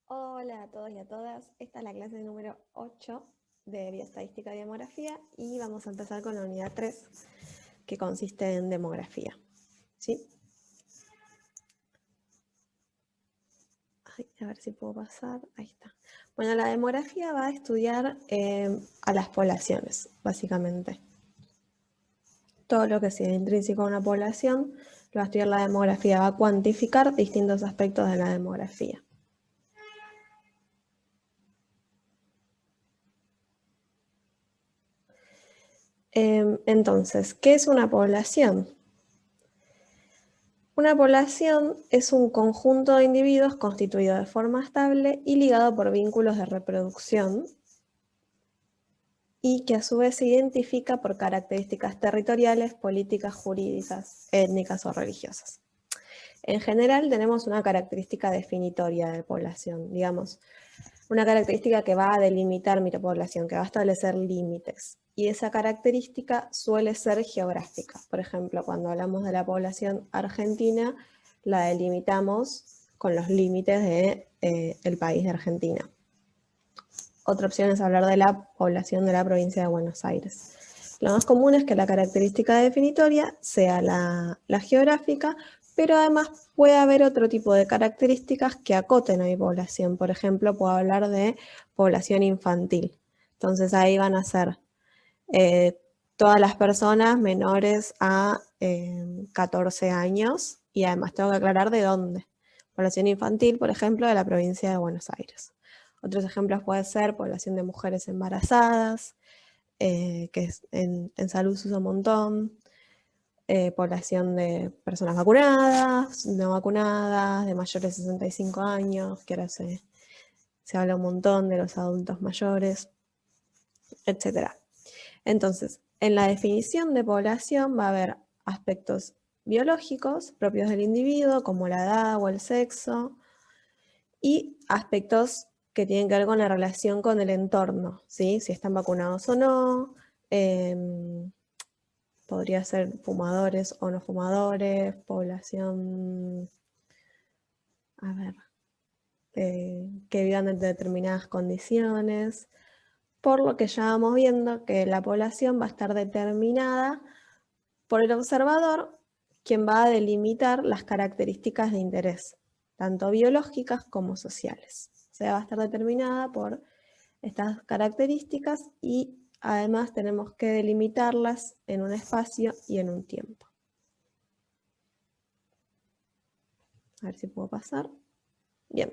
Hola a todos y a todas, esta es la clase número 8 de Bioestadística y Demografía y vamos a empezar con la unidad 3 que consiste en demografía. ¿Sí? Ay, a ver si puedo pasar, ahí está. Bueno, la demografía va a estudiar a las poblaciones, básicamente. Todo lo que sea intrínseco a una población lo va a estudiar la demografía, va a cuantificar distintos aspectos de la demografía. Entonces, ¿qué es una población? Una población es un conjunto de individuos constituido de forma estable y ligado por vínculos de reproducción y que a su vez se identifica por características territoriales, políticas, jurídicas, étnicas o religiosas. En general tenemos una característica definitoria de población, digamos, una característica que va a delimitar mi población, que va a establecer límites. Y esa característica suele ser geográfica. Por ejemplo, cuando hablamos de la población argentina, la delimitamos con los límites del país de Argentina. Otra opción es hablar de la población de la provincia de Buenos Aires. Lo más común es que la característica definitoria sea la geográfica, pero además puede haber otro tipo de características que acoten a mi población. Por ejemplo, puedo hablar de población infantil. Entonces ahí van a ser todas las personas menores a 14 años y además tengo que aclarar de dónde. Población infantil, por ejemplo, de la provincia de Buenos Aires. Otros ejemplos pueden ser población de mujeres embarazadas, que en salud se usa un montón, población de personas vacunadas, no vacunadas, de mayores de 65 años, que ahora se habla un montón de los adultos mayores, etc. Entonces, en la definición de población va a haber aspectos biológicos propios del individuo, como la edad o el sexo, y aspectos que tienen que ver con la relación con el entorno, ¿sí? Si están vacunados o no, podría ser fumadores o no fumadores, población, a ver, que vivan en determinadas condiciones, por lo que ya vamos viendo que la población va a estar determinada por el observador, quien va a delimitar las características de interés, tanto biológicas como sociales. O sea, va a estar determinada por estas características y además tenemos que delimitarlas en un espacio y en un tiempo. A ver si puedo pasar. Bien.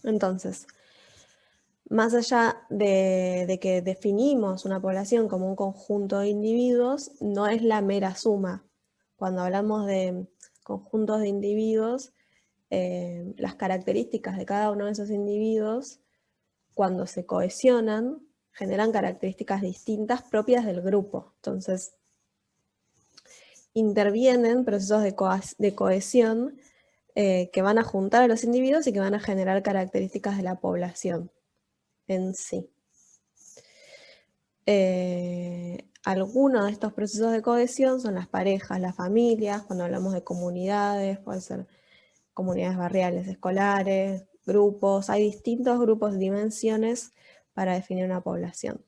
Entonces, más allá de que definimos una población como un conjunto de individuos, no es la mera suma. Cuando hablamos de conjuntos de individuos, las características de cada uno de esos individuos, cuando se cohesionan, generan características distintas propias del grupo. Entonces, intervienen procesos de cohesión que van a juntar a los individuos y que van a generar características de la población en sí. Algunos de estos procesos de cohesión son las parejas, las familias, cuando hablamos de comunidades, pueden ser comunidades barriales, escolares, grupos, hay distintos grupos, dimensiones para definir una población.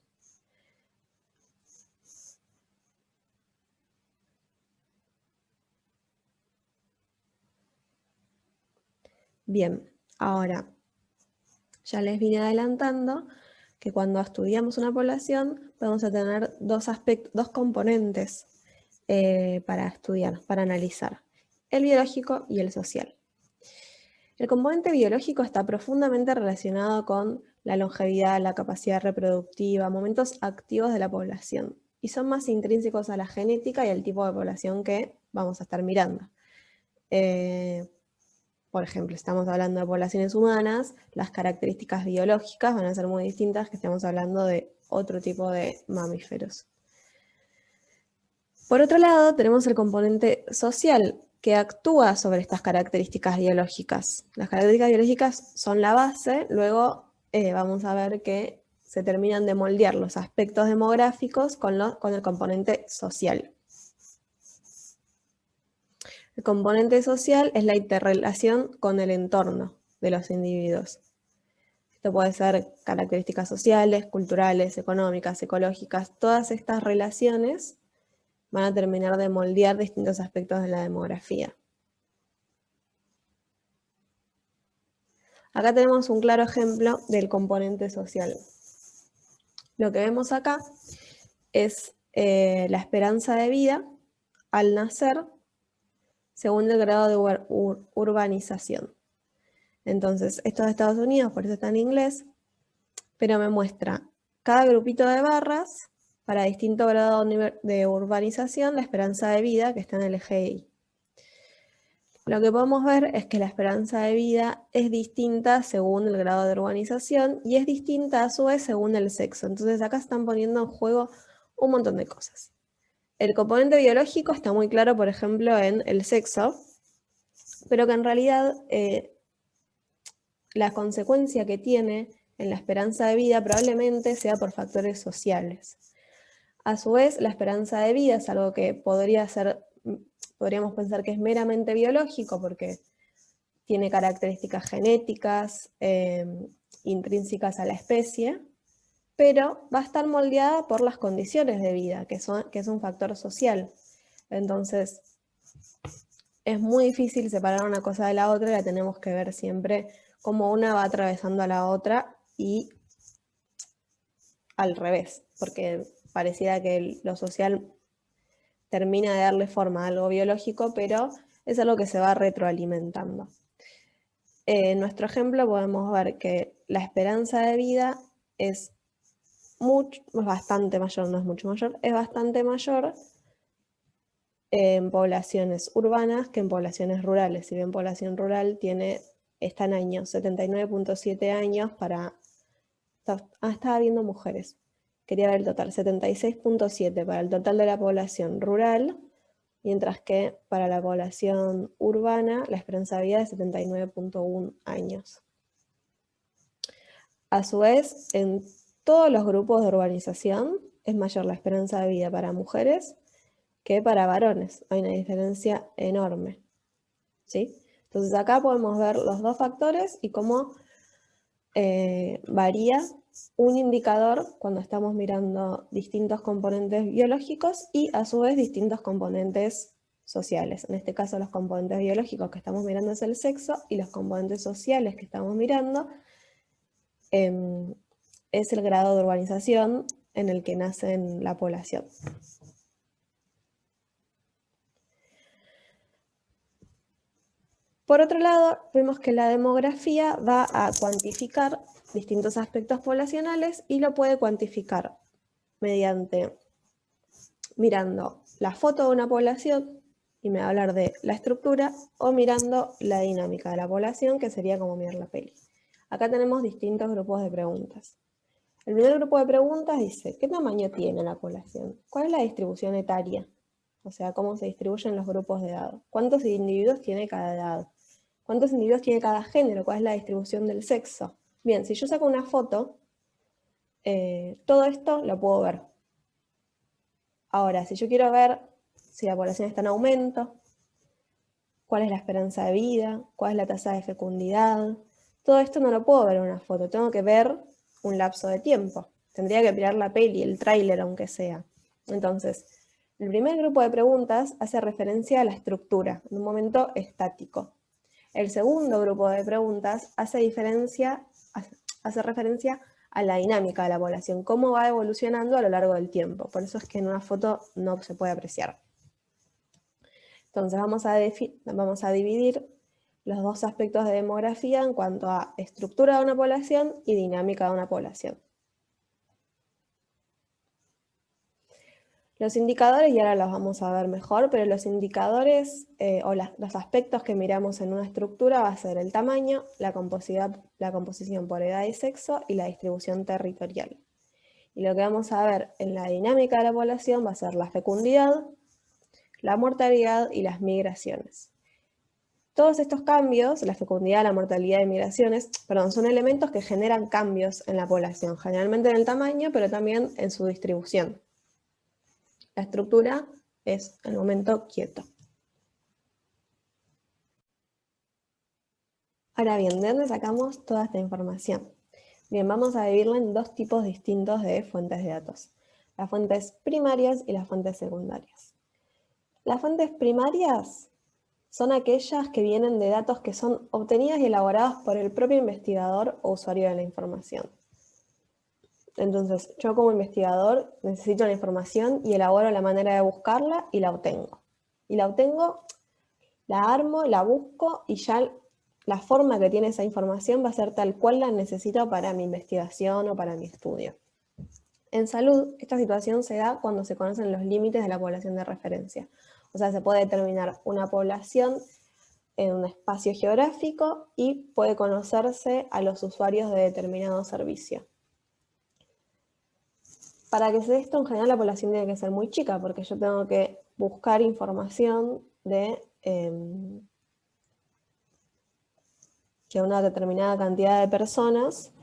Bien, ahora ya les vine adelantando que cuando estudiamos una población vamos a tener dos componentes para estudiar, para analizar, el biológico y el social. El componente biológico está profundamente relacionado con la longevidad, la capacidad reproductiva, momentos activos de la población, y son más intrínsecos a la genética y al tipo de población que vamos a estar mirando. Por ejemplo, estamos hablando de poblaciones humanas, las características biológicas van a ser muy distintas que estamos hablando de otro tipo de mamíferos. Por otro lado, tenemos el componente social, que actúa sobre estas características biológicas. Las características biológicas son la base, luego vamos a ver que se terminan de moldear los aspectos demográficos con el componente social. El componente social es la interrelación con el entorno de los individuos. Esto puede ser características sociales, culturales, económicas, ecológicas. Todas estas relaciones van a terminar de moldear distintos aspectos de la demografía. Acá tenemos un claro ejemplo del componente social. Lo que vemos acá es la esperanza de vida al nacer según el grado de urbanización. Entonces, esto es de Estados Unidos, por eso está en inglés, pero me muestra cada grupito de barras para distinto grado de urbanización, la esperanza de vida que está en el eje Y. Lo que podemos ver es que la esperanza de vida es distinta según el grado de urbanización y es distinta a su vez según el sexo. Entonces acá están poniendo en juego un montón de cosas. El componente biológico está muy claro, por ejemplo, en el sexo, pero que en realidad la consecuencia que tiene en la esperanza de vida probablemente sea por factores sociales. A su vez, la esperanza de vida es algo que podríamos pensar que es meramente biológico porque tiene características genéticas intrínsecas a la especie, pero va a estar moldeada por las condiciones de vida, que es un factor social. Entonces, es muy difícil separar una cosa de la otra y la tenemos que ver siempre como una va atravesando a la otra y al revés, porque pareciera que lo social termina de darle forma a algo biológico, pero es algo que se va retroalimentando. En nuestro ejemplo podemos ver que la esperanza de vida es bastante mayor, no es mucho mayor, es bastante mayor en poblaciones urbanas que en poblaciones rurales. Si bien población rural está en años, 79.7 años para... estaba viendo mujeres. Quería ver el total, 76.7 para el total de la población rural, mientras que para la población urbana la esperanza de vida es 79.1 años. A su vez, en todos los grupos de urbanización es mayor la esperanza de vida para mujeres que para varones. Hay una diferencia enorme, ¿sí? Entonces acá podemos ver los dos factores y cómo varía un indicador cuando estamos mirando distintos componentes biológicos y a su vez distintos componentes sociales. En este caso los componentes biológicos que estamos mirando es el sexo y los componentes sociales que estamos mirando es el grado de urbanización en el que nace la población. Por otro lado, vemos que la demografía va a cuantificar distintos aspectos poblacionales y lo puede cuantificar mediante mirando la foto de una población, y me va a hablar de la estructura, o mirando la dinámica de la población, que sería como mirar la peli. Acá tenemos distintos grupos de preguntas. El primer grupo de preguntas dice, ¿qué tamaño tiene la población? ¿Cuál es la distribución etaria? O sea, cómo se distribuyen los grupos de edad. ¿Cuántos individuos tiene cada edad? ¿Cuántos individuos tiene cada género? ¿Cuál es la distribución del sexo? Bien, si yo saco una foto, todo esto lo puedo ver. Ahora, si yo quiero ver si la población está en aumento, cuál es la esperanza de vida, cuál es la tasa de fecundidad, todo esto no lo puedo ver en una foto, tengo que ver un lapso de tiempo. Tendría que mirar la peli, el tráiler aunque sea. Entonces, el primer grupo de preguntas hace referencia a la estructura, en un momento estático. El segundo grupo de preguntas hace referencia a la dinámica de la población, cómo va evolucionando a lo largo del tiempo. Por eso es que en una foto no se puede apreciar. Entonces vamos a dividir los dos aspectos de demografía en cuanto a estructura de una población y dinámica de una población. Los indicadores, y ahora los vamos a ver mejor, pero los indicadores los aspectos que miramos en una estructura va a ser el tamaño, la composición por edad y sexo y la distribución territorial. Y lo que vamos a ver en la dinámica de la población va a ser la fecundidad, la mortalidad y las migraciones. Todos estos cambios, la fecundidad, la mortalidad y migraciones, son elementos que generan cambios en la población, generalmente en el tamaño, pero también en su distribución. La estructura es el momento quieto. Ahora bien, ¿de dónde sacamos toda esta información? Bien, vamos a dividirla en dos tipos distintos de fuentes de datos. Las fuentes primarias y las fuentes secundarias. Las fuentes primarias son aquellas que vienen de datos que son obtenidas y elaboradas por el propio investigador o usuario de la información. Entonces, yo como investigador necesito la información y elaboro la manera de buscarla y la obtengo. Y la obtengo, la armo, la busco y ya la forma que tiene esa información va a ser tal cual la necesito para mi investigación o para mi estudio. En salud, esta situación se da cuando se conocen los límites de la población de referencia. O sea, se puede determinar una población en un espacio geográfico y puede conocerse a los usuarios de determinado servicio. Para que se dé esto, en general la población tiene que ser muy chica, porque yo tengo que buscar información de que una determinada cantidad de personas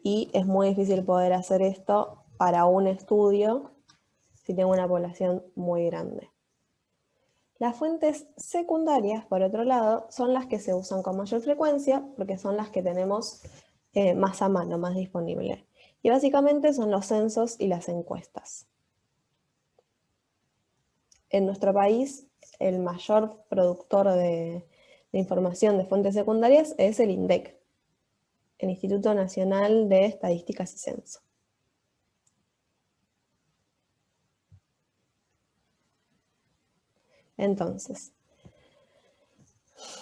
y es muy difícil poder hacer esto para un estudio si tengo una población muy grande. Las fuentes secundarias, por otro lado, son las que se usan con mayor frecuencia porque son las que tenemos más a mano, más disponible. Y básicamente son los censos y las encuestas. En nuestro país, el mayor productor de información de fuentes secundarias es el INDEC, el Instituto Nacional de Estadísticas y Censo. Entonces,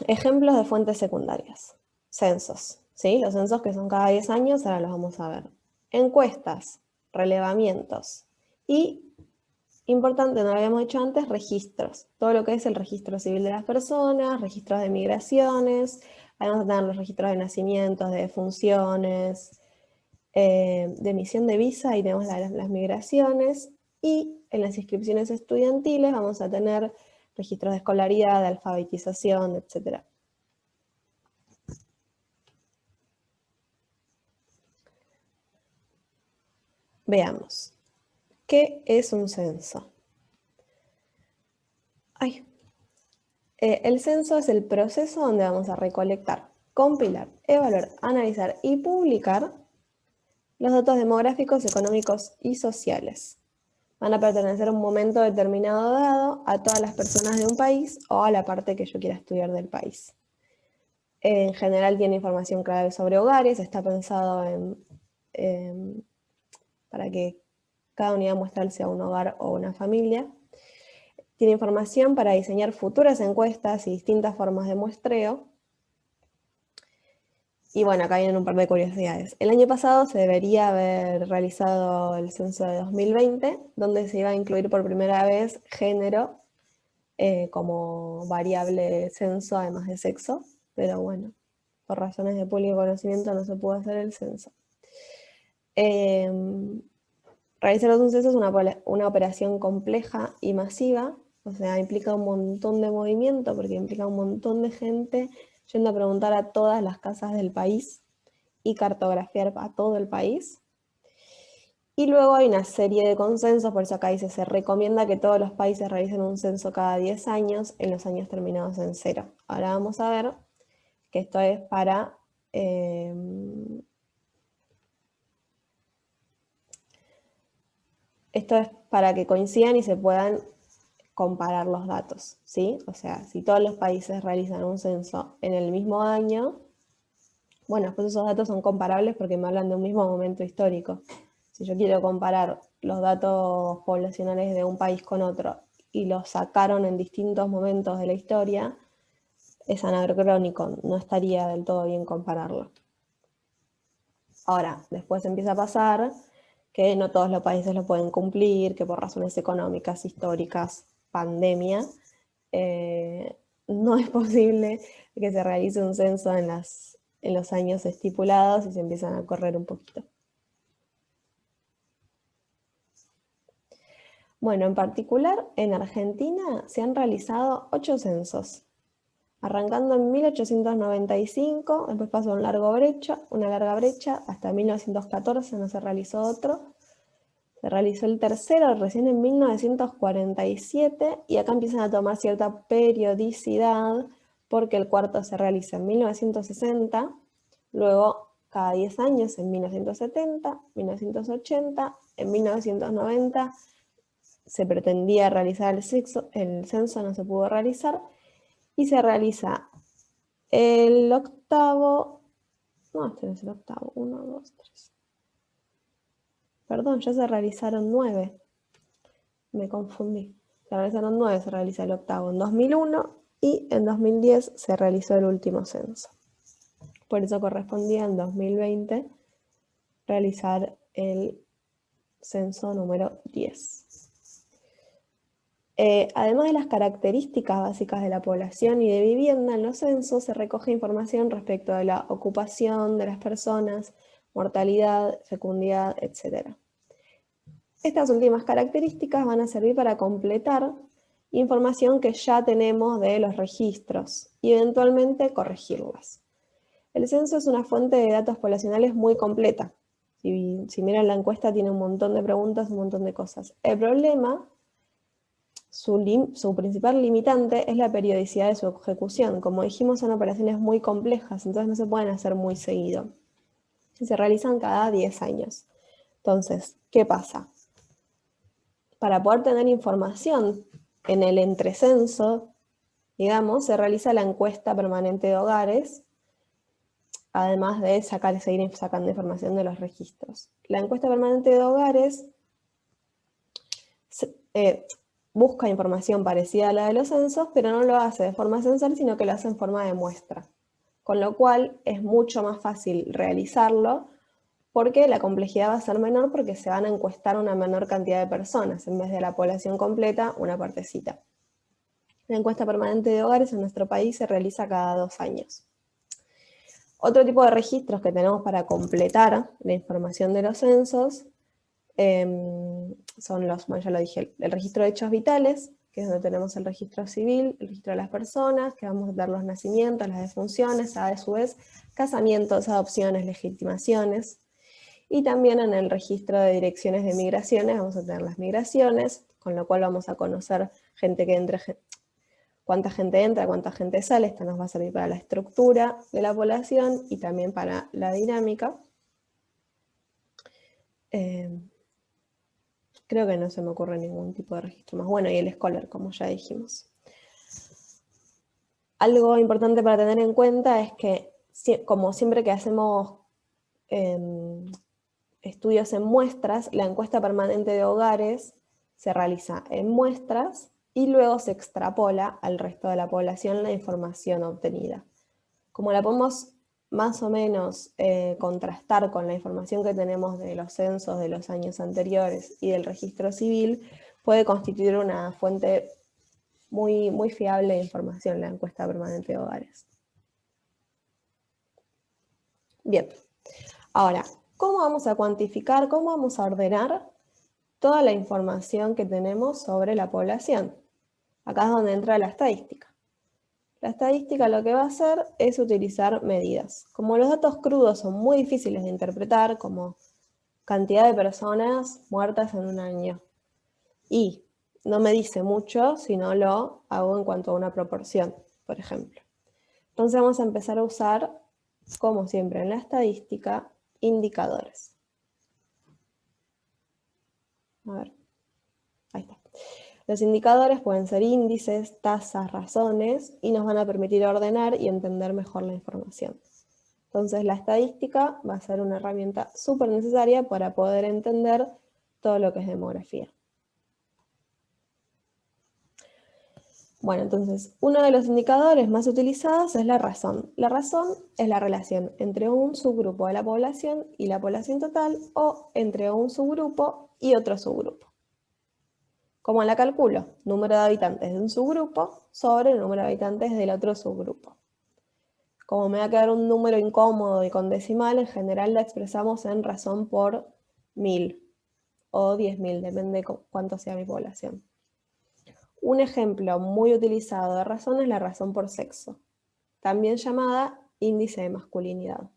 ejemplos de fuentes secundarias. Censos, ¿sí? Los censos que son cada 10 años, ahora los vamos a ver. Encuestas, relevamientos y, importante, no lo habíamos dicho antes, registros. Todo lo que es el registro civil de las personas, registros de migraciones, vamos a tener los registros de nacimientos, de defunciones, de emisión de visa y tenemos las migraciones, y en las inscripciones estudiantiles vamos a tener registros de escolaridad, de alfabetización, etc. Veamos, ¿qué es un censo? El censo es el proceso donde vamos a recolectar, compilar, evaluar, analizar y publicar los datos demográficos, económicos y sociales. Van a pertenecer a un momento determinado dado a todas las personas de un país o a la parte que yo quiera estudiar del país. En general tiene información clave sobre hogares, está pensado para que cada unidad muestral sea un hogar o una familia. Tiene información para diseñar futuras encuestas y distintas formas de muestreo. Y bueno, acá vienen un par de curiosidades. El año pasado se debería haber realizado el censo de 2020, donde se iba a incluir por primera vez género como variable de censo, además de sexo. Pero bueno, por razones de público conocimiento no se pudo hacer el censo. Realizar un censo es una operación compleja y masiva, o sea, implica un montón de movimiento, porque implica un montón de gente yendo a preguntar a todas las casas del país y cartografiar a todo el país. Y luego hay una serie de consensos, por eso acá dice, se recomienda que todos los países realicen un censo cada 10 años en los años terminados en 0. Ahora vamos a ver que esto es para... esto es para que coincidan y se puedan comparar los datos, ¿sí? O sea, si todos los países realizan un censo en el mismo año, bueno, después esos datos son comparables porque me hablan de un mismo momento histórico. Si yo quiero comparar los datos poblacionales de un país con otro y los sacaron en distintos momentos de la historia, es anacrónico, no estaría del todo bien compararlo. Ahora, después empieza a pasar que no todos los países lo pueden cumplir, que por razones económicas, históricas, pandemia, no es posible que se realice un censo en los años estipulados y se empiezan a correr un poquito. Bueno, en particular en Argentina se han realizado 8 censos, arrancando en 1895, después pasó una larga brecha, hasta 1914 no se realizó otro. Se realizó el tercero recién en 1947 y acá empiezan a tomar cierta periodicidad porque el cuarto se realiza en 1960, luego cada 10 años en 1970, 1980, en 1990 se pretendía realizar el censo no se pudo realizar, y se realiza el octavo, no, este no es el octavo, 1, 2, 3. Perdón, ya se realizaron 9, me confundí. Se realizaron 9, se realiza el octavo en 2001 y en 2010 se realizó el último censo. Por eso correspondía en 2020 realizar el censo número 10. Además de las características básicas de la población y de vivienda, en los censos se recoge información respecto de la ocupación de las personas, mortalidad, fecundidad, etc. Estas últimas características van a servir para completar información que ya tenemos de los registros y eventualmente corregirlas. El censo es una fuente de datos poblacionales muy completa. Si miran la encuesta tiene un montón de preguntas, un montón de cosas. El problema, su principal limitante es la periodicidad de su ejecución. Como dijimos, son operaciones muy complejas, entonces no se pueden hacer muy seguido. Se realizan cada 10 años. Entonces, ¿qué pasa? Para poder tener información en el entrecenso, digamos, se realiza la encuesta permanente de hogares, además de seguir sacando información de los registros. La encuesta permanente de hogares busca información parecida a la de los censos, pero no lo hace de forma censal, sino que lo hace en forma de muestra. Con lo cual es mucho más fácil realizarlo porque la complejidad va a ser menor porque se van a encuestar una menor cantidad de personas, en vez de la población completa, una partecita. La encuesta permanente de hogares en nuestro país se realiza cada 2 años. Otro tipo de registros que tenemos para completar la información de los censos son ya lo dije, el registro de hechos vitales, que es donde tenemos el registro civil, el registro de las personas, que vamos a ver los nacimientos, las defunciones, a su vez casamientos, adopciones, legitimaciones. Y también en el registro de direcciones de migraciones vamos a tener las migraciones, con lo cual vamos a conocer gente que entre, cuánta gente entra, cuánta gente sale. Esto nos va a servir para la estructura de la población y también para la dinámica. Creo que no se me ocurre ningún tipo de registro más. Bueno, y el Scholar, como ya dijimos. Algo importante para tener en cuenta es que, como siempre que hacemos estudios en muestras, la encuesta permanente de hogares se realiza en muestras y luego se extrapola al resto de la población la información obtenida. Como la podemos más o menos contrastar con la información que tenemos de los censos de los años anteriores y del registro civil, puede constituir una fuente muy, muy fiable de información, la encuesta permanente de hogares. Bien, ahora, ¿cómo vamos a cuantificar, cómo vamos a ordenar toda la información que tenemos sobre la población? Acá es donde entra la estadística. La estadística lo que va a hacer es utilizar medidas. Como los datos crudos son muy difíciles de interpretar, como cantidad de personas muertas en un año, y no me dice mucho si no lo hago en cuanto a una proporción, por ejemplo. Entonces vamos a empezar a usar, como siempre en la estadística, indicadores. A ver, ahí está. Los indicadores pueden ser índices, tasas, razones, y nos van a permitir ordenar y entender mejor la información. Entonces la estadística va a ser una herramienta súper necesaria para poder entender todo lo que es demografía. Bueno, entonces uno de los indicadores más utilizados es la razón. La razón es la relación entre un subgrupo de la población y la población total, o entre un subgrupo y otro subgrupo. ¿Cómo la calculo? Número de habitantes de un subgrupo sobre el número de habitantes del otro subgrupo. Como me va a quedar un número incómodo y con decimal, en general la expresamos en razón por 1000 o 10.000, depende de cuánto sea mi población. Un ejemplo muy utilizado de razón es la razón por sexo, también llamada índice de masculinidad.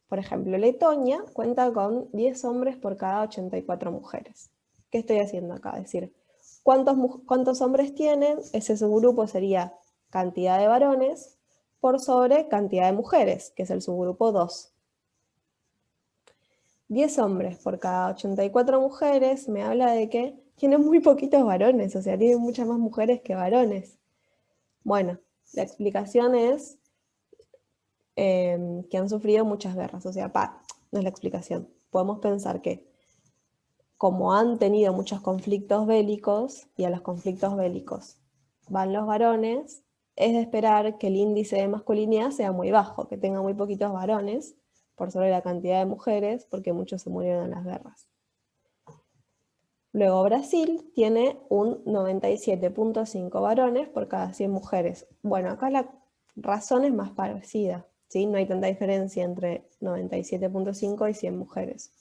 Por ejemplo, Letonia cuenta con 10 hombres por cada 84 mujeres. ¿Qué estoy haciendo acá? Es decir, ¿cuántos hombres tienen? Ese subgrupo sería cantidad de varones por sobre cantidad de mujeres, que es el subgrupo 2. 10 hombres por cada 84 mujeres me habla de que tienen muy poquitos varones, o sea, tienen muchas más mujeres que varones. Bueno, la explicación es que han sufrido muchas guerras, o sea, no es la explicación. Podemos pensar que como han tenido muchos conflictos bélicos, y a los conflictos bélicos van los varones, es de esperar que el índice de masculinidad sea muy bajo, que tenga muy poquitos varones por sobre la cantidad de mujeres, porque muchos se murieron en las guerras. Luego Brasil tiene un 97.5 varones por cada 100 mujeres. Bueno, acá la razón es más parecida, ¿sí? No hay tanta diferencia entre 97.5 y 100 mujeres.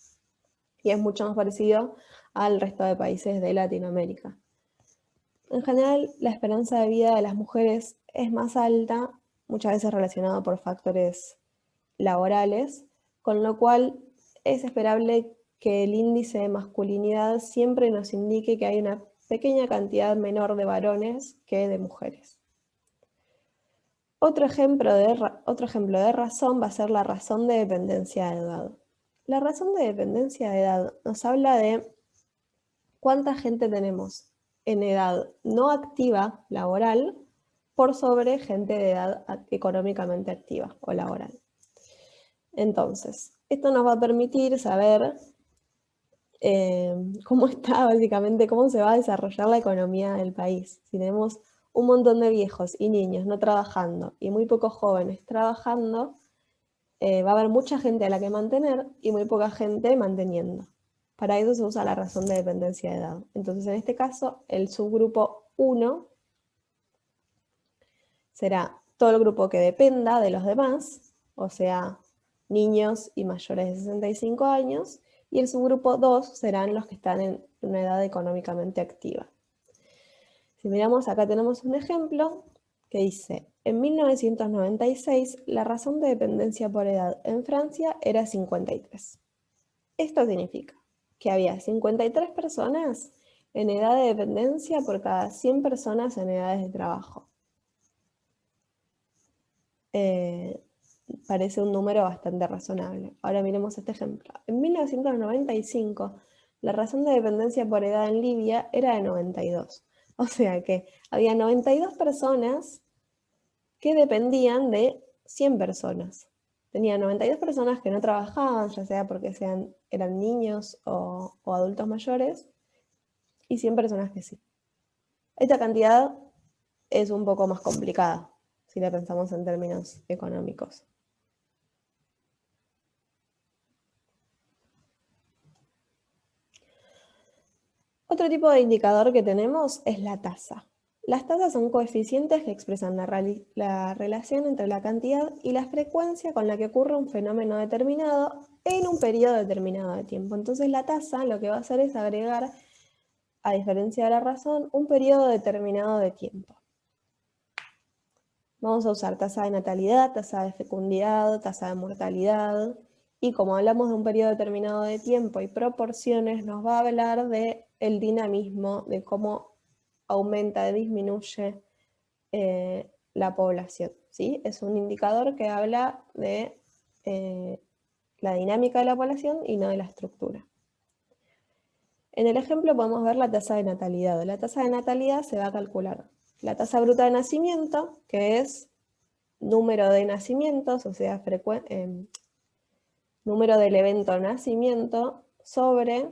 Y es mucho más parecido al resto de países de Latinoamérica. En general, la esperanza de vida de las mujeres es más alta, muchas veces relacionada por factores laborales, con lo cual es esperable que el índice de masculinidad siempre nos indique que hay una pequeña cantidad menor de varones que de mujeres. Otro ejemplo de razón va a ser la razón de dependencia de edad. La razón de dependencia de edad nos habla de cuánta gente tenemos en edad no activa laboral por sobre gente de edad económicamente activa o laboral. Entonces, esto nos va a permitir saber cómo está básicamente, cómo se va a desarrollar la economía del país. Si tenemos un montón de viejos y niños no trabajando y muy pocos jóvenes trabajando, va a haber mucha gente a la que mantener y muy poca gente manteniendo. Para eso se usa la razón de dependencia de edad. Entonces, en este caso, el subgrupo 1 será todo el grupo que dependa de los demás, o sea, niños y mayores de 65 años, y el subgrupo 2 serán los que están en una edad económicamente activa. Si miramos, acá tenemos un ejemplo que dice, en 1996 la razón de dependencia por edad en Francia era 53. Esto significa que había 53 personas en edad de dependencia por cada 100 personas en edades de trabajo. Parece un número bastante razonable. Ahora miremos este ejemplo. En 1995, la razón de dependencia por edad en Libia era de 92. O sea que había 92 personas que dependían de 100 personas. Tenía 92 personas que no trabajaban, ya sea porque eran niños o adultos mayores, y 100 personas que sí. Esta cantidad es un poco más complicada si la pensamos en términos económicos. Otro tipo de indicador que tenemos es la tasa. Las tasas son coeficientes que expresan la relación entre la cantidad y la frecuencia con la que ocurre un fenómeno determinado en un periodo determinado de tiempo. Entonces la tasa lo que va a hacer es agregar, a diferencia de la razón, un periodo determinado de tiempo. Vamos a usar tasa de natalidad, tasa de fecundidad, tasa de mortalidad. Y como hablamos de un periodo determinado de tiempo y proporciones, nos va a hablar del dinamismo, de cómo aumenta, disminuye la población. ¿Sí? Es un indicador que habla de la dinámica de la población y no de la estructura. En el ejemplo podemos ver la tasa de natalidad. La tasa de natalidad se va a calcular la tasa bruta de nacimiento, que es número de nacimientos, o sea, número del evento nacimiento, sobre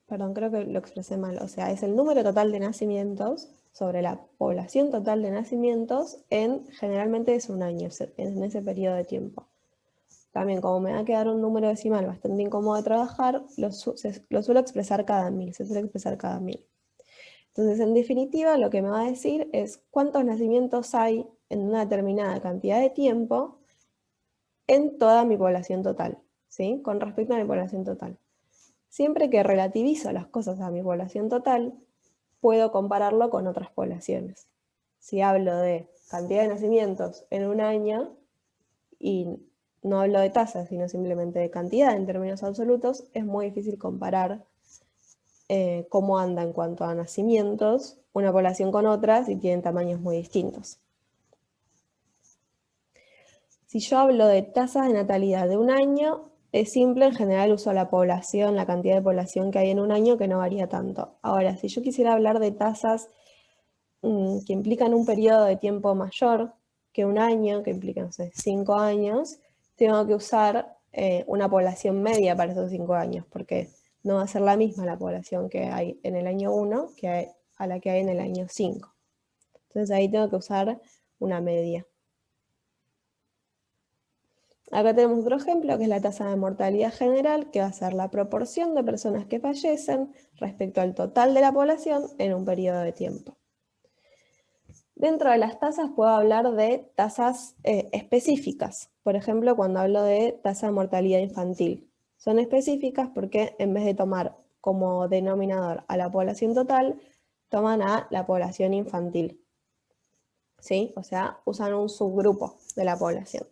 perdón, creo que lo expresé mal, o sea, es el número total de nacimientos sobre la población total de nacimientos generalmente es un año, en ese periodo de tiempo. También, como me va a quedar un número decimal bastante incómodo de trabajar, lo suelo expresar cada 1000, se suele expresar cada 1000. Entonces, en definitiva, lo que me va a decir es cuántos nacimientos hay en una determinada cantidad de tiempo en toda mi población total, ¿sí? Con respecto a mi población total. Siempre que relativizo las cosas a mi población total, puedo compararlo con otras poblaciones. Si hablo de cantidad de nacimientos en un año y no hablo de tasas, sino simplemente de cantidad en términos absolutos, es muy difícil comparar cómo anda en cuanto a nacimientos una población con otra si tienen tamaños muy distintos. Si yo hablo de tasas de natalidad de un año, es simple, en general uso la población, la cantidad de población que hay en un año, que no varía tanto. Ahora, si yo quisiera hablar de tasas que implican un periodo de tiempo mayor que un año, que implican, no sé, 5 años, tengo que usar una población media para esos 5 años, porque no va a ser la misma la población que hay en el año 1 a la que hay en el año 5. Entonces ahí tengo que usar una media. Acá tenemos otro ejemplo, que es la tasa de mortalidad general, que va a ser la proporción de personas que fallecen respecto al total de la población en un periodo de tiempo. Dentro de las tasas puedo hablar de tasas específicas. Por ejemplo, cuando hablo de tasa de mortalidad infantil. Son específicas porque en vez de tomar como denominador a la población total, toman a la población infantil. ¿Sí? O sea, usan un subgrupo de la población.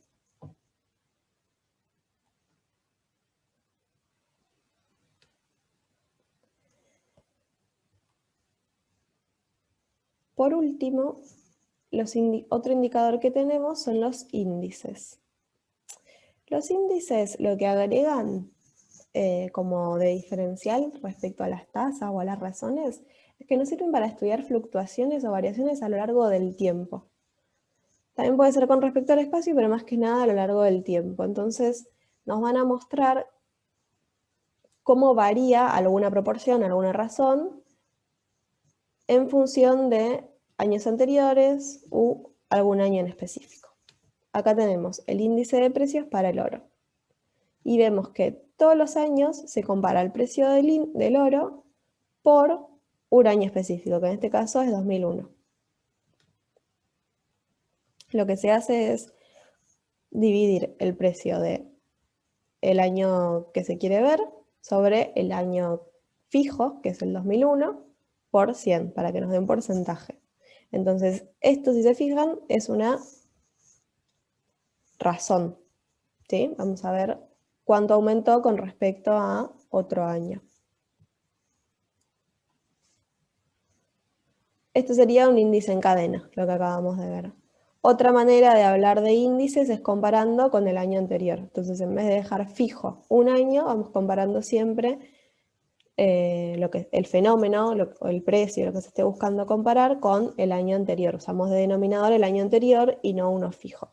Por último, otro indicador que tenemos son los índices. Los índices lo que agregan como de diferencial respecto a las tasas o a las razones es que nos sirven para estudiar fluctuaciones o variaciones a lo largo del tiempo. También puede ser con respecto al espacio, pero más que nada a lo largo del tiempo. Entonces nos van a mostrar cómo varía alguna proporción, alguna razón, en función de años anteriores u algún año en específico. Acá tenemos el índice de precios para el oro. Y vemos que todos los años se compara el precio del oro por un año específico, que en este caso es 2001. Lo que se hace es dividir el precio del año que se quiere ver sobre el año fijo, que es el 2001, por 100, para que nos dé un porcentaje. Entonces, esto, si se fijan, es una razón, ¿sí? Vamos a ver cuánto aumentó con respecto a otro año. Esto sería un índice en cadena, lo que acabamos de ver. Otra manera de hablar de índices es comparando con el año anterior. Entonces, en vez de dejar fijo un año, vamos comparando siempre el fenómeno, el precio, lo que se esté buscando comparar con el año anterior. Usamos de denominador el año anterior y no uno fijo.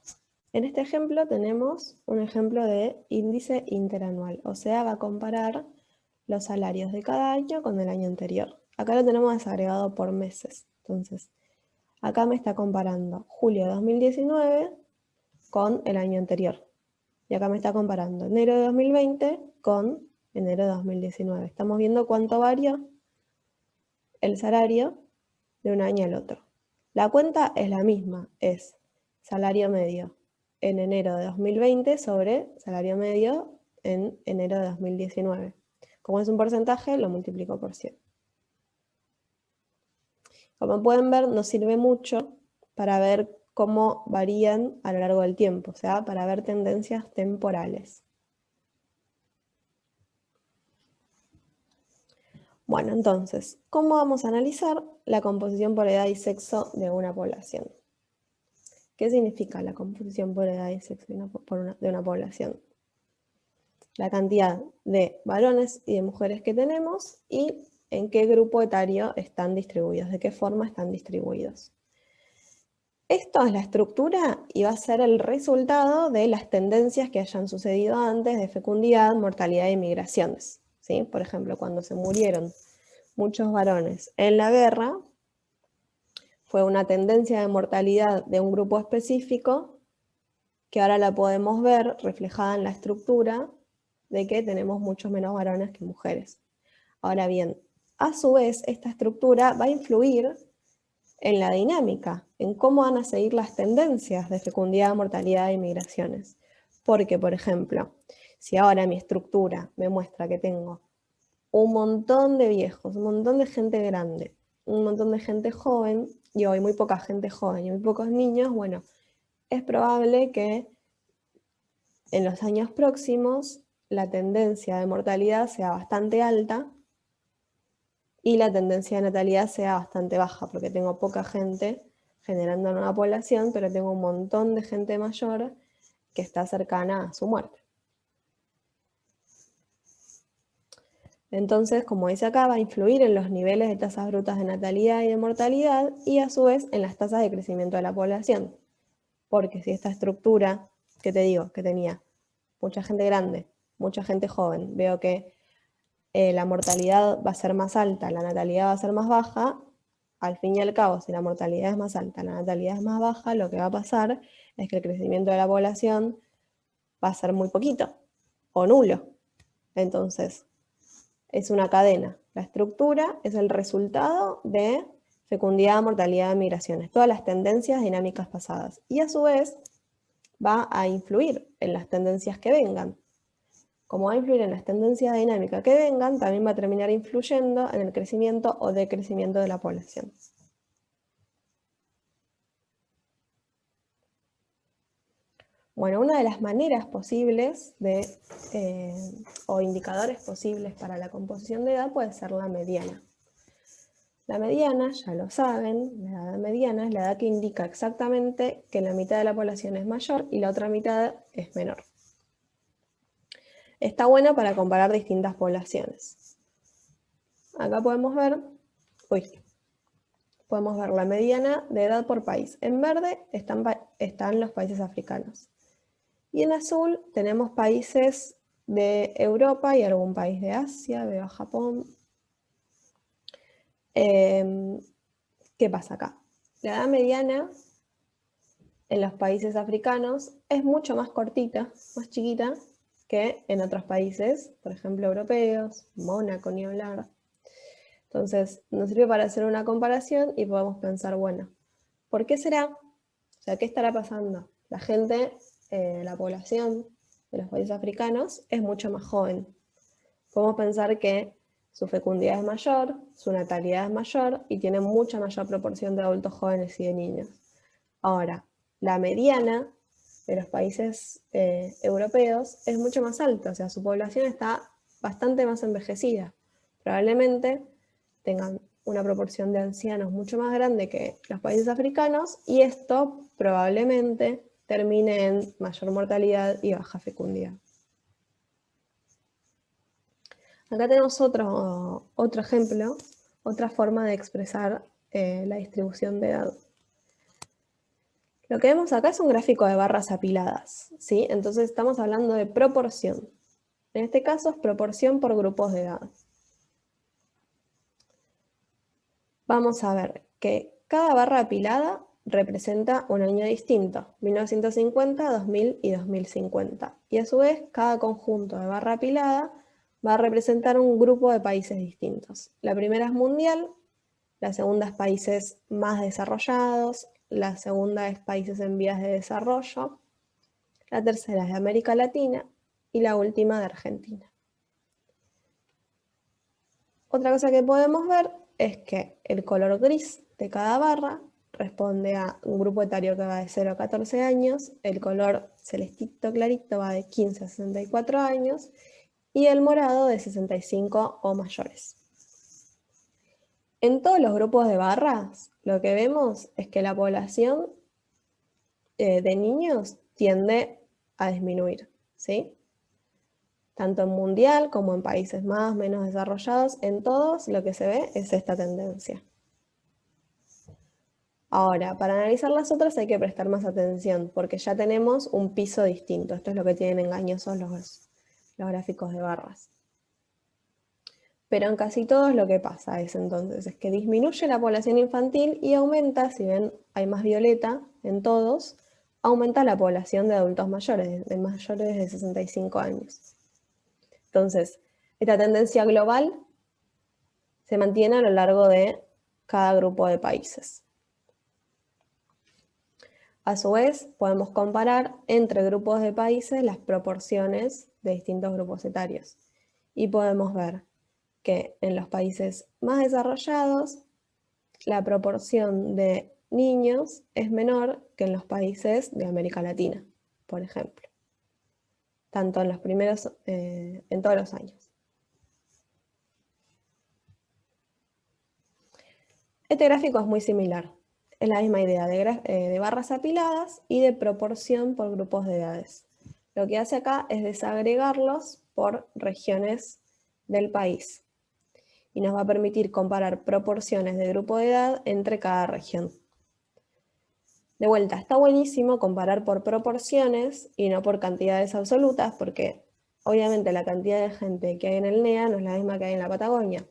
En este ejemplo tenemos un ejemplo de índice interanual, o sea, va a comparar los salarios de cada año con el año anterior. Acá lo tenemos desagregado por meses. Entonces, acá me está comparando julio de 2019 con el año anterior. Y acá me está comparando enero de 2020 con enero de 2019. Estamos viendo cuánto varió el salario de un año al otro. La cuenta es la misma, es salario medio en enero de 2020 sobre salario medio en enero de 2019. Como es un porcentaje, lo multiplico por 100. Como pueden ver, nos sirve mucho para ver cómo varían a lo largo del tiempo, o sea, para ver tendencias temporales. Bueno, entonces, ¿cómo vamos a analizar la composición por edad y sexo de una población? ¿Qué significa la composición por edad y sexo de una población? La cantidad de varones y de mujeres que tenemos y en qué grupo etario están distribuidos, de qué forma están distribuidos. Esto es la estructura y va a ser el resultado de las tendencias que hayan sucedido antes de fecundidad, mortalidad y migraciones. ¿Sí? Por ejemplo, cuando se murieron muchos varones en la guerra, fue una tendencia de mortalidad de un grupo específico que ahora la podemos ver reflejada en la estructura de que tenemos muchos menos varones que mujeres. Ahora bien, a su vez, esta estructura va a influir en la dinámica, en cómo van a seguir las tendencias de fecundidad, mortalidad y migraciones. Porque, por ejemplo, si ahora mi estructura me muestra que tengo un montón de viejos, un montón de gente grande, un montón de gente joven, y hoy muy poca gente joven y muy pocos niños, bueno, es probable que en los años próximos la tendencia de mortalidad sea bastante alta y la tendencia de natalidad sea bastante baja, porque tengo poca gente generando nueva población, pero tengo un montón de gente mayor que está cercana a su muerte. Entonces, como dice acá, va a influir en los niveles de tasas brutas de natalidad y de mortalidad y a su vez en las tasas de crecimiento de la población. Porque si esta estructura, que te digo, que tenía mucha gente grande, mucha gente joven, veo que la mortalidad va a ser más alta, la natalidad va a ser más baja, al fin y al cabo, si la mortalidad es más alta, la natalidad es más baja, lo que va a pasar es que el crecimiento de la población va a ser muy poquito o nulo. Entonces, es una cadena. La estructura es el resultado de fecundidad, mortalidad, migraciones, todas las tendencias dinámicas pasadas. Y a su vez va a influir en las tendencias que vengan. Como va a influir en las tendencias dinámicas que vengan, también va a terminar influyendo en el crecimiento o decrecimiento de la población. Bueno, una de las maneras posibles o indicadores posibles para la composición de edad puede ser la mediana. La mediana, ya lo saben, la edad mediana es la edad que indica exactamente que la mitad de la población es mayor y la otra mitad es menor. Está buena para comparar distintas poblaciones. Acá podemos ver la mediana de edad por país. En verde están los países africanos. Y en azul tenemos países de Europa y algún país de Asia, veo a Japón. ¿Qué pasa acá? La edad mediana en los países africanos es mucho más cortita, más chiquita, que en otros países, por ejemplo, europeos, Mónaco, ni hablar. Entonces, nos sirve para hacer una comparación y podemos pensar, bueno, ¿por qué será? O sea, ¿qué estará pasando? La gente, la población de los países africanos es mucho más joven. Podemos pensar que su fecundidad es mayor, su natalidad es mayor y tiene mucha mayor proporción de adultos jóvenes y de niños. Ahora, la mediana de los países europeos es mucho más alta, o sea, su población está bastante más envejecida. Probablemente tengan una proporción de ancianos mucho más grande que los países africanos y esto probablemente termine en mayor mortalidad y baja fecundidad. Acá tenemos otro ejemplo, otra forma de expresar la distribución de edad. Lo que vemos acá es un gráfico de barras apiladas, ¿sí? Entonces estamos hablando de proporción. En este caso es proporción por grupos de edad. Vamos a ver que cada barra apilada representa un año distinto, 1950, 2000 y 2050. Y a su vez, cada conjunto de barra apilada va a representar un grupo de países distintos. La primera es mundial, la segunda es países más desarrollados, la segunda es países en vías de desarrollo, la tercera es de América Latina y la última de Argentina. Otra cosa que podemos ver es que el color gris de cada barra responde a un grupo etario que va de 0 a 14 años, el color celestito clarito va de 15 a 64 años y el morado de 65 o mayores. En todos los grupos de barras, lo que vemos es que la población de niños tiende a disminuir, ¿sí? Tanto en mundial como en países más o menos desarrollados, en todos lo que se ve es esta tendencia. Ahora, para analizar las otras hay que prestar más atención, porque ya tenemos un piso distinto. Esto es lo que tienen engañosos los gráficos de barras. Pero en casi todos lo que pasa es entonces es que disminuye la población infantil y aumenta, si ven hay más violeta en todos, aumenta la población de adultos mayores, de mayores de 65 años. Entonces, esta tendencia global se mantiene a lo largo de cada grupo de países. A su vez, podemos comparar entre grupos de países las proporciones de distintos grupos etarios. Y podemos ver que en los países más desarrollados, la proporción de niños es menor que en los países de América Latina, por ejemplo. Tanto en los primeros, en todos los años. Este gráfico es muy similar. Es la misma idea de barras apiladas y de proporción por grupos de edades. Lo que hace acá es desagregarlos por regiones del país y nos va a permitir comparar proporciones de grupo de edad entre cada región. De vuelta, está buenísimo comparar por proporciones y no por cantidades absolutas, porque obviamente la cantidad de gente que hay en el NEA no es la misma que hay en la Patagonia.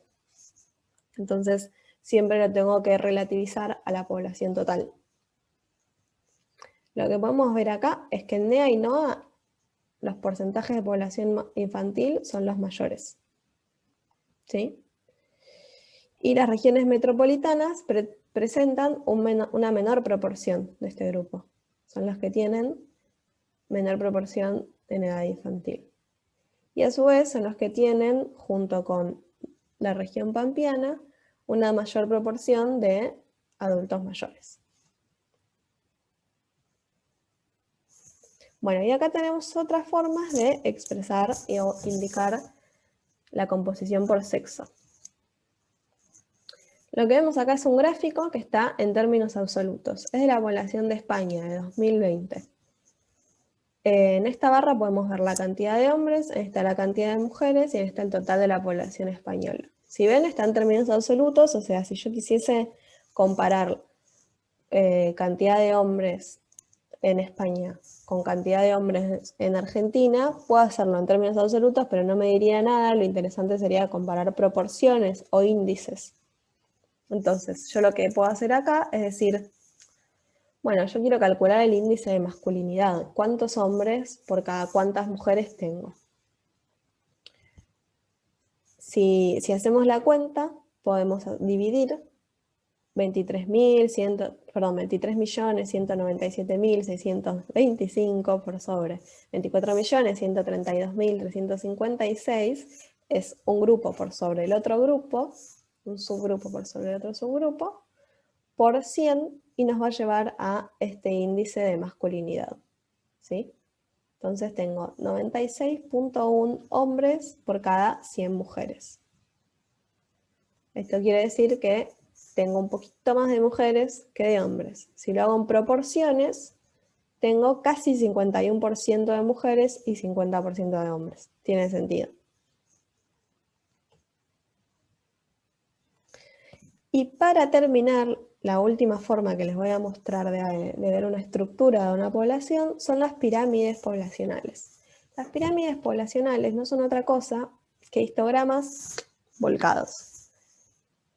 Entonces, siempre lo tengo que relativizar a la población total. Lo que podemos ver acá es que en NEA y NOA los porcentajes de población infantil son los mayores, ¿sí? Y las regiones metropolitanas presentan una menor proporción de este grupo. Son las que tienen menor proporción en edad infantil. Y a su vez son los que tienen, junto con la región pampeana, una mayor proporción de adultos mayores. Bueno, y acá tenemos otras formas de expresar o indicar la composición por sexo. Lo que vemos acá es un gráfico que está en términos absolutos. Es de la población de España de 2020. En esta barra podemos ver la cantidad de hombres, en esta la cantidad de mujeres y en esta el total de la población española. Si ven, está en términos absolutos, o sea, si yo quisiese comparar cantidad de hombres en España con cantidad de hombres en Argentina, puedo hacerlo en términos absolutos, pero no me diría nada. Lo interesante sería comparar proporciones o índices. Entonces, yo lo que puedo hacer acá es decir, bueno, yo quiero calcular el índice de masculinidad. ¿Cuántos hombres por cada cuántas mujeres tengo? Si hacemos la cuenta, podemos dividir 23.197.625 por sobre 24.132.356 es un grupo por sobre el otro grupo, un subgrupo por sobre el otro subgrupo, por 100 y nos va a llevar a este índice de masculinidad, ¿sí? Entonces tengo 96.1 hombres por cada 100 mujeres. Esto quiere decir que tengo un poquito más de mujeres que de hombres. Si lo hago en proporciones, tengo casi 51% de mujeres y 50% de hombres. Tiene sentido. Y para terminar, la última forma que les voy a mostrar de ver una estructura de una población son las pirámides poblacionales. Las pirámides poblacionales no son otra cosa que histogramas volcados.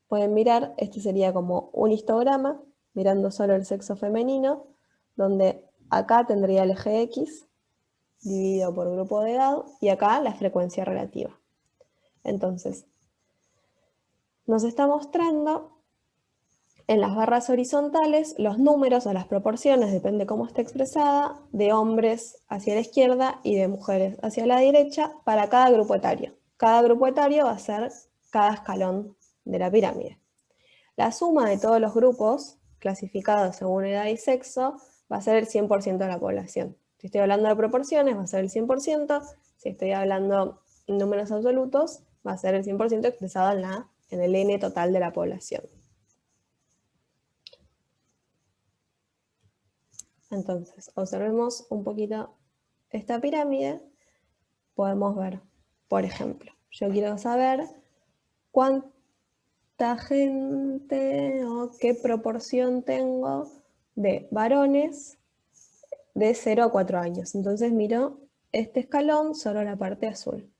Pueden mirar, este sería como un histograma, mirando solo el sexo femenino, donde acá tendría el eje X, dividido por grupo de edad, y acá la frecuencia relativa. Entonces, nos está mostrando en las barras horizontales los números o las proporciones, depende cómo esté expresada, de hombres hacia la izquierda y de mujeres hacia la derecha para cada grupo etario. Cada grupo etario va a ser cada escalón de la pirámide. La suma de todos los grupos, clasificados según edad y sexo, va a ser el 100% de la población. Si estoy hablando de proporciones, va a ser el 100%. Si estoy hablando en números absolutos, va a ser el 100% expresado en el N total de la población. Entonces, observemos un poquito esta pirámide. Podemos ver, por ejemplo, yo quiero saber cuánta gente o qué proporción tengo de varones de 0 a 4 años. Entonces miro este escalón, solo la parte azul.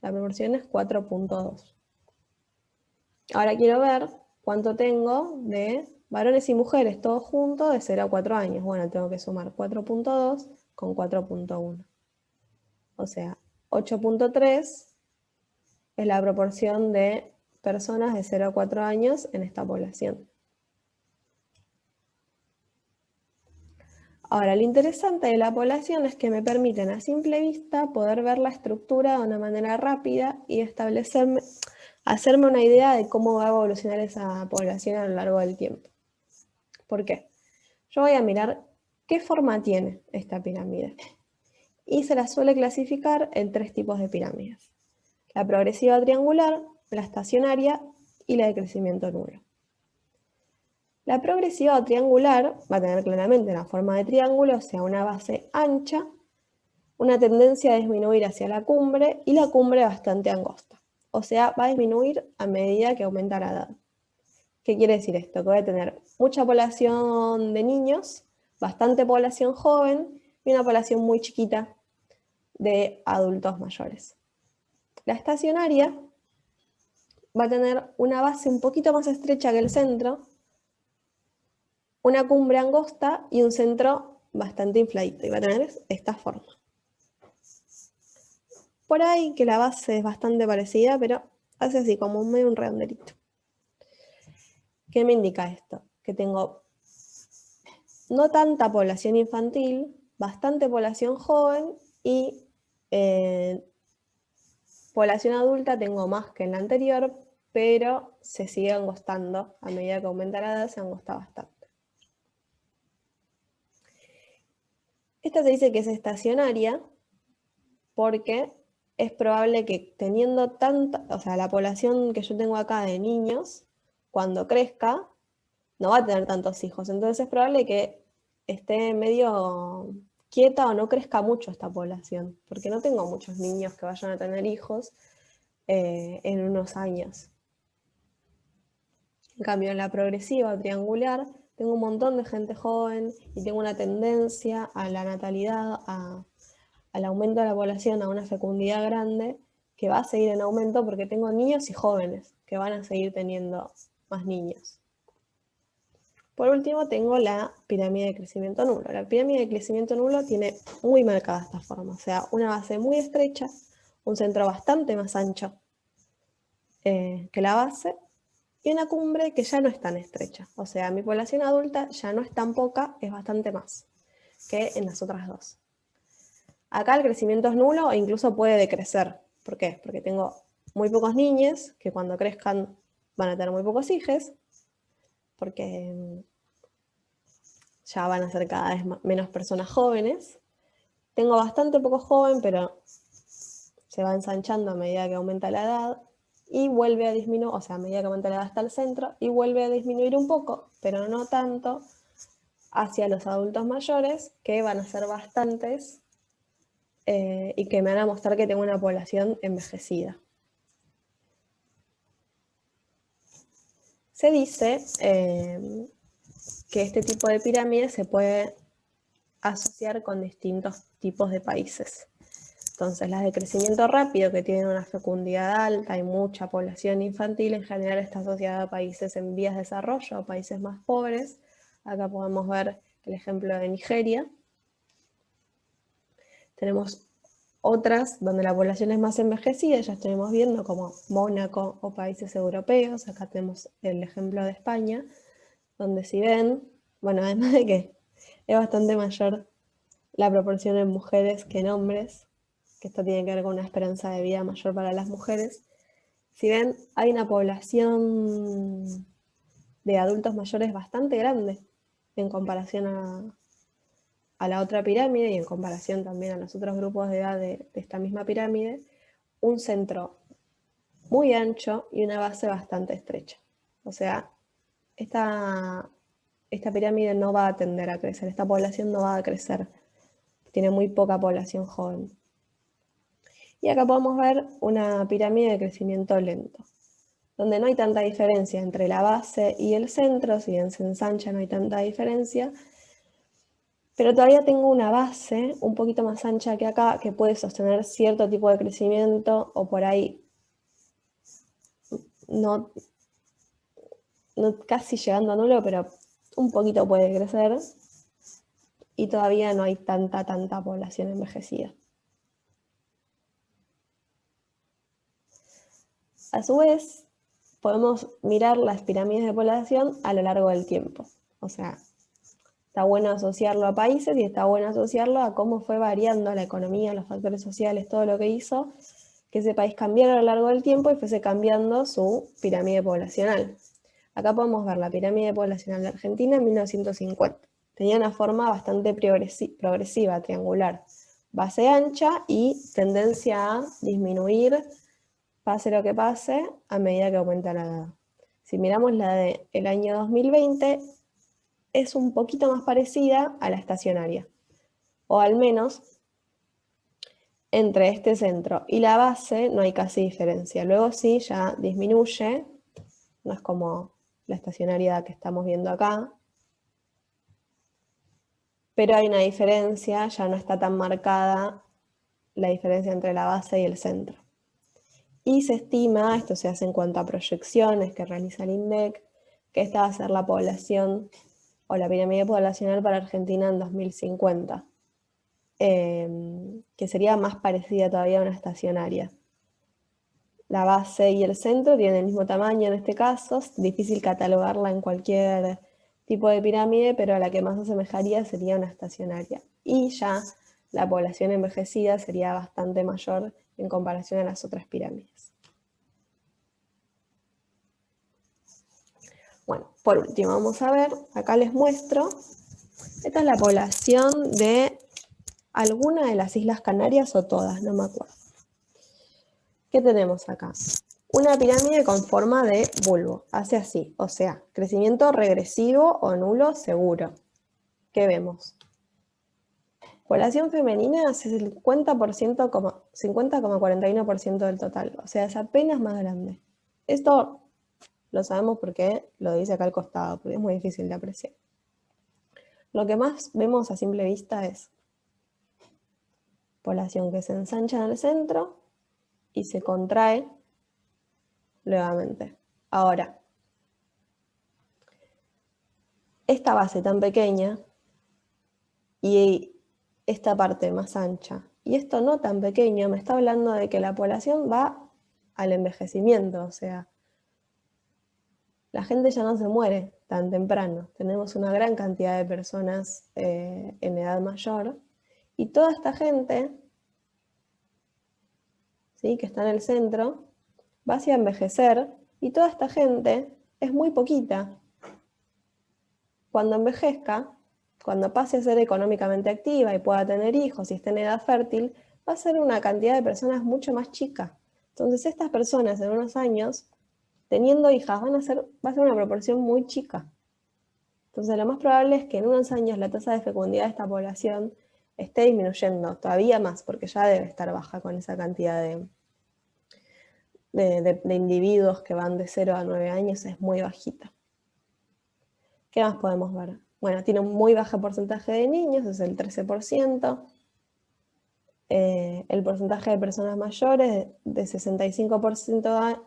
La proporción es 4.2. Ahora quiero ver cuánto tengo de varones y mujeres, todos juntos, de 0 a 4 años. Bueno, tengo que sumar 4.2 con 4.1. O sea, 8.3 es la proporción de personas de 0 a 4 años en esta población. Ahora, lo interesante de la población es que me permiten a simple vista poder ver la estructura de una manera rápida y hacerme una idea de cómo va a evolucionar esa población a lo largo del tiempo. ¿Por qué? Yo voy a mirar qué forma tiene esta pirámide. Y se la suele clasificar en 3 tipos de pirámides: la progresiva triangular, la estacionaria y la de crecimiento nulo. La progresiva o triangular va a tener claramente una forma de triángulo, o sea, una base ancha, una tendencia a disminuir hacia la cumbre y la cumbre bastante angosta. O sea, va a disminuir a medida que aumenta la edad. ¿Qué quiere decir esto? Que voy a tener mucha población de niños, bastante población joven y una población muy chiquita de adultos mayores. La estacionaria va a tener una base un poquito más estrecha que el centro, una cumbre angosta y un centro bastante infladito. Y va a tener esta forma. Por ahí que la base es bastante parecida, pero hace así como medio un redondelito. ¿Qué me indica esto? Que tengo no tanta población infantil, bastante población joven y población adulta tengo más que en la anterior, pero se sigue angostando. A medida que aumenta la edad se angosta bastante. Esta se dice que es estacionaria porque es probable que teniendo tanta, o sea, la población que yo tengo acá de niños, cuando crezca, no va a tener tantos hijos. Entonces es probable que esté medio quieta o no crezca mucho esta población, porque no tengo muchos niños que vayan a tener hijos en unos años. En cambio, en la progresiva o triangular, tengo un montón de gente joven y tengo una tendencia a la natalidad, al aumento de la población, a una fecundidad grande, que va a seguir en aumento porque tengo niños y jóvenes que van a seguir teniendo más niños. Por último, tengo la pirámide de crecimiento nulo. La pirámide de crecimiento nulo tiene muy marcada esta forma, o sea, una base muy estrecha, un centro bastante más ancho que la base, y una cumbre que ya no es tan estrecha. O sea, mi población adulta ya no es tan poca, es bastante más que en las otras dos. Acá el crecimiento es nulo e incluso puede decrecer. ¿Por qué? Porque tengo muy pocos niños que cuando crezcan van a tener muy pocos hijos, porque ya van a ser cada vez menos personas jóvenes. Tengo bastante poco joven, pero se va ensanchando a medida que aumenta la edad y vuelve a disminuir, o sea, a medida que aumenta la edad hasta el centro, y vuelve a disminuir un poco, pero no tanto, hacia los adultos mayores, que van a ser bastantes y que me van a mostrar que tengo una población envejecida. Se dice que este tipo de pirámide se puede asociar con distintos tipos de países. Entonces, las de crecimiento rápido, que tienen una fecundidad alta y mucha población infantil, en general está asociada a países en vías de desarrollo, a países más pobres. Acá podemos ver el ejemplo de Nigeria. Tenemos otras donde la población es más envejecida, ya estuvimos viendo como Mónaco o países europeos. Acá tenemos el ejemplo de España, donde si ven, bueno, además de que es bastante mayor la proporción en mujeres que en hombres, que esto tiene que ver con una esperanza de vida mayor para las mujeres. Si ven, hay una población de adultos mayores bastante grande en comparación a la otra pirámide y en comparación también a los otros grupos de edad de esta misma pirámide, un centro muy ancho y una base bastante estrecha. O sea, esta pirámide no va a tender a crecer, esta población no va a crecer, tiene muy poca población joven. Y acá podemos ver una pirámide de crecimiento lento, donde no hay tanta diferencia entre la base y el centro, si bien se ensancha no hay tanta diferencia, pero todavía tengo una base un poquito más ancha que acá que puede sostener cierto tipo de crecimiento o por ahí no casi llegando a nulo, pero un poquito puede crecer y todavía no hay tanta población envejecida. A su vez, podemos mirar las pirámides de población a lo largo del tiempo. O sea, está bueno asociarlo a países y está bueno asociarlo a cómo fue variando la economía, los factores sociales, todo lo que hizo que ese país cambiara a lo largo del tiempo y fuese cambiando su pirámide poblacional. Acá podemos ver la pirámide poblacional de Argentina en 1950. Tenía una forma bastante progresiva, triangular, base ancha y tendencia a disminuir, pase lo que pase, a medida que aumenta la edad. Si miramos la del año 2020, es un poquito más parecida a la estacionaria, o al menos entre este centro y la base no hay casi diferencia. Luego sí, ya disminuye, no es como la estacionaria que estamos viendo acá, pero hay una diferencia, ya no está tan marcada la diferencia entre la base y el centro. Y se estima, esto se hace en cuanto a proyecciones que realiza el INDEC, que esta va a ser la población o la pirámide poblacional para Argentina en 2050, que sería más parecida todavía a una estacionaria. La base y el centro tienen el mismo tamaño en este caso, es difícil catalogarla en cualquier tipo de pirámide, pero a la que más asemejaría sería una estacionaria. Y ya la población envejecida sería bastante mayor en comparación a las otras pirámides. Bueno, por último, vamos a ver, acá les muestro, esta es la población de alguna de las Islas Canarias o todas, no me acuerdo. ¿Qué tenemos acá? Una pirámide con forma de bulbo, hace así, o sea, crecimiento regresivo o nulo seguro. ¿Qué vemos? Población femenina es el 50,41% del total, o sea, es apenas más grande. Esto lo sabemos porque lo dice acá al costado, porque es muy difícil de apreciar. Lo que más vemos a simple vista es población que se ensancha en el centro y se contrae nuevamente. Ahora, esta base tan pequeña y esta parte más ancha y esto no tan pequeño me está hablando de que la población va al envejecimiento, o sea, la gente ya no se muere tan temprano. Tenemos una gran cantidad de personas en edad mayor y toda esta gente, ¿sí?, que está en el centro va hacia envejecer y toda esta gente es muy poquita. Cuando envejezca, cuando pase a ser económicamente activa y pueda tener hijos y esté en edad fértil, va a ser una cantidad de personas mucho más chica. Entonces estas personas en unos años, teniendo hijas, va a ser una proporción muy chica. Entonces lo más probable es que en unos años la tasa de fecundidad de esta población esté disminuyendo todavía más, porque ya debe estar baja con esa cantidad de individuos que van de 0 a 9 años, es muy bajita. ¿Qué más podemos ver? Bueno, tiene un muy bajo porcentaje de niños, es el 13%. El porcentaje de personas mayores de 65%,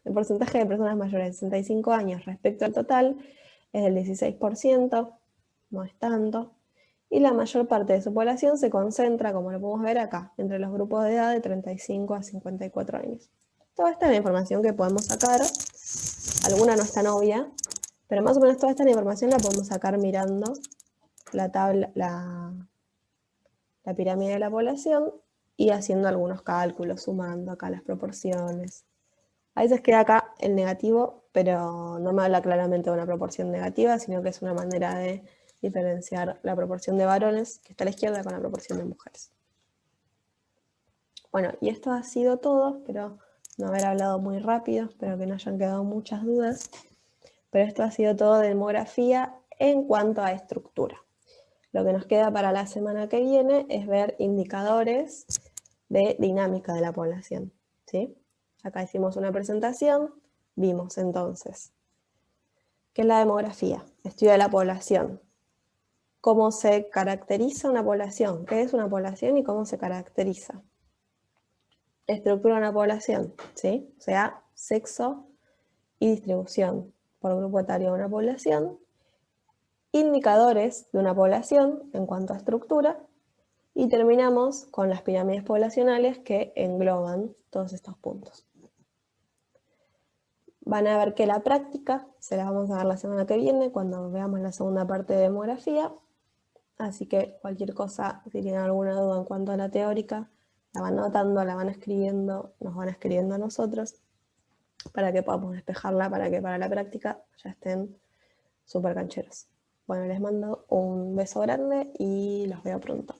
el porcentaje de personas mayores de 65 años respecto al total es del 16%, no es tanto. Y la mayor parte de su población se concentra, como lo podemos ver acá, entre los grupos de edad de 35 a 54 años. Toda esta es la información que podemos sacar, alguna no es tan obvia, pero más o menos toda esta información la podemos sacar mirando la tabla, la pirámide de la población y haciendo algunos cálculos, sumando acá las proporciones. A veces queda acá el negativo, pero no me habla claramente de una proporción negativa, sino que es una manera de diferenciar la proporción de varones, que está a la izquierda, con la proporción de mujeres. Bueno, y esto ha sido todo, espero no haber hablado muy rápido, espero que no hayan quedado muchas dudas, pero esto ha sido todo de demografía en cuanto a estructura. Lo que nos queda para la semana que viene es ver indicadores de dinámica de la población, ¿sí? Acá hicimos una presentación, vimos entonces qué es la demografía, estudio de la población, cómo se caracteriza una población, qué es una población y cómo se caracteriza. Estructura de una población, ¿sí? O sea, sexo y distribución por grupo etario de una población, indicadores de una población en cuanto a estructura, y terminamos con las pirámides poblacionales que engloban todos estos puntos. Van a ver que la práctica se la vamos a dar la semana que viene cuando veamos la segunda parte de demografía, así que cualquier cosa, si tienen alguna duda en cuanto a la teórica, la van anotando, la van escribiendo, nos van escribiendo a nosotros para que podamos despejarla, para que para la práctica ya estén súper cancheros. Bueno, les mando un beso grande y los veo pronto.